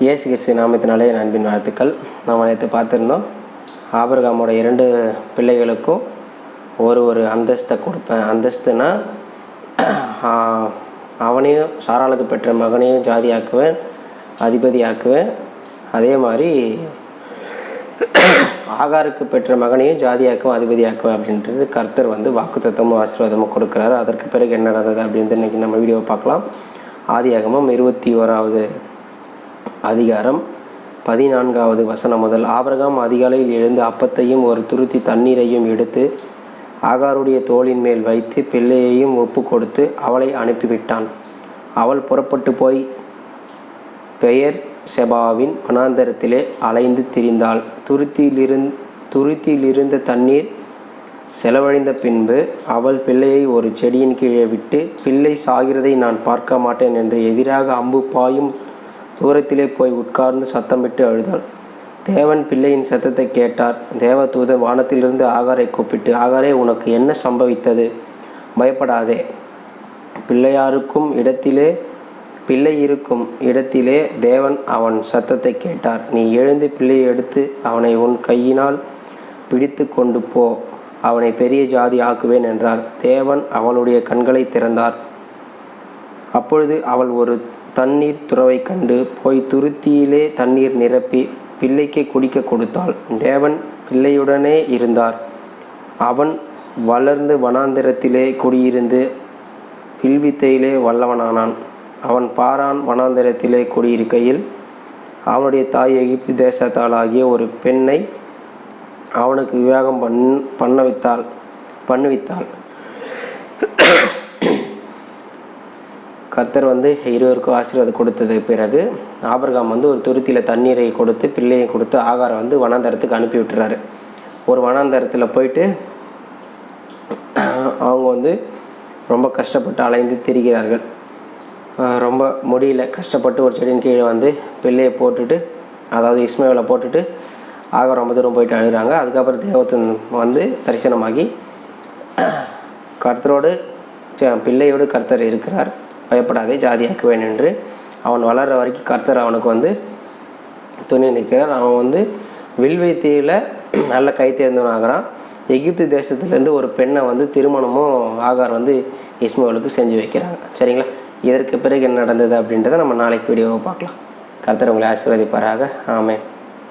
இயேசு கிறிஸ்து நாமத்தினாலே அன்பின் வாழ்த்துக்கள். நாம் நேற்று பார்த்துருந்தோம், ஆபிரகாமோட 2 பிள்ளைகளுக்கும் ஒரு அந்தஸ்தை கொடுப்பேன். அந்தஸ்துனா அவனையும் சாராளுக்கு பெற்ற மகனையும் ஜாதியாக்குவேன், அதிபதியாக்குவேன். அதே மாதிரி ஆகாருக்கு பெற்ற மகனையும் ஜாதியாக்குவேன், அதிபதியாக்குவேன் அப்படின்றது கர்த்தர் வாக்குத்தத்தமும் ஆசீர்வாதமும் கொடுக்குறாரு. அதற்கு பிறகு என்ன நடந்தது அப்படின்ட்டு இன்றைக்கி நம்ம வீடியோவை பார்க்கலாம். ஆதியாகமம் 21வது அதிகாரம் 14வது வசனம் முதல். ஆபிரகாம் அதிகாலையில் எழுந்து அப்பத்தையும் ஒரு துருத்தி தண்ணீரையும் எடுத்து ஆகாருடைய தோளின் மேல் வைத்து பிள்ளையையும் ஒப்பு கொடுத்து அவளை அனுப்பிவிட்டான். அவள் புறப்பட்டு போய் பெயர் செபாவின் வனாந்தரத்திலே அலைந்து திரிந்தாள். துருத்தியிலிருந்த தண்ணீர் செலவழிந்த பின்பு அவள் பிள்ளையை ஒரு செடியின் கீழே விட்டு, பிள்ளை சாகிறதை நான் பார்க்க மாட்டேன் என்று எதிராக அம்பு பாயும் தூரத்திலே போய் உட்கார்ந்து சத்தமிட்டு அழுதாள். தேவன் பிள்ளையின் சத்தத்தை கேட்டார். தேவதூதன் வானத்திலிருந்து ஆகாரை கூப்பிட்டு, ஆகாரே, உனக்கு என்ன சம்பவித்தது? பயப்படாதே. பிள்ளை இருக்கும் இடத்திலே தேவன் அவன் சத்தத்தை கேட்டார். நீ எழுந்து பிள்ளையை எடுத்து அவனை உன் கையினால் பிடித்து கொண்டு போ, அவனை பெரிய ஜாதி ஆக்குவேன் என்றார். தேவன் அவளுடைய கண்களை திறந்தார். அப்பொழுது அவள் ஒரு தண்ணீர் துறவை கண்டு போய் துருத்தியிலே தண்ணீர் நிரப்பி பிள்ளைக்கு குடிக்க கொடுத்தாள். தேவன் பிள்ளையுடனே இருந்தார். அவன் வளர்ந்து வனாந்திரத்திலே குடியிருந்து வில்வித்தையிலே வல்லவனானான். அவன் பாரான் வனாந்திரத்திலே குடியிருக்கையில் அவனுடைய தாய் எகிப்து தேசத்தாளாகிய ஒரு பெண்ணை அவனுக்கு விவாகம் பண்ணுவித்தாள். கர்த்தர் இருவருக்கும் ஆசீர்வாதம் கொடுத்தது பிறகு ஆபிரகாம் ஒரு துருத்தியில் தண்ணீரை கொடுத்து பிள்ளையை கொடுத்து ஆகாரை வனாந்தரத்துக்கு அனுப்பி விட்டுறாரு. ஒரு வனாந்தரத்தில் போயிட்டு அவங்க ரொம்ப கஷ்டப்பட்டு அலைந்து திரிகிறார்கள். ரொம்ப முடியல, கஷ்டப்பட்டு ஒரு செடியின் கீழே பிள்ளையை போட்டுட்டு, அதாவது இஸ்மாயிலை போட்டுட்டு ஆகார் ரொம்ப தூரம் போயிட்டு அழுகிறாங்க. அதுக்கப்புறம் தேவதூதன் தரிசனமாகி கர்த்தரோடு பிள்ளையோடு கர்த்தர் இருக்கிறார், பயப்படாதே, ஜாதியாக்குவேன் என்று. அவன் வளர்கிற வரைக்கும் கர்த்தர் அவனுக்கு துணை நிற்கிறார். அவன் வில்வைத்தியில் நல்ல கை தேர்ந்தவன் ஆகிறான். எகிப்து தேசத்துலேருந்து ஒரு பெண்ணை திருமணமும் ஆகார் இஸ்மாயிலுக்கு செஞ்சு வைக்கிறாங்க. சரிங்களா? இதற்கு பிறகு என்ன நடந்தது அப்படின்றத நம்ம நாளைக்கு வீடியோவை பார்க்கலாம். கர்த்தர் உங்களை ஆசீர்வதிப்பாராக. ஆமென்.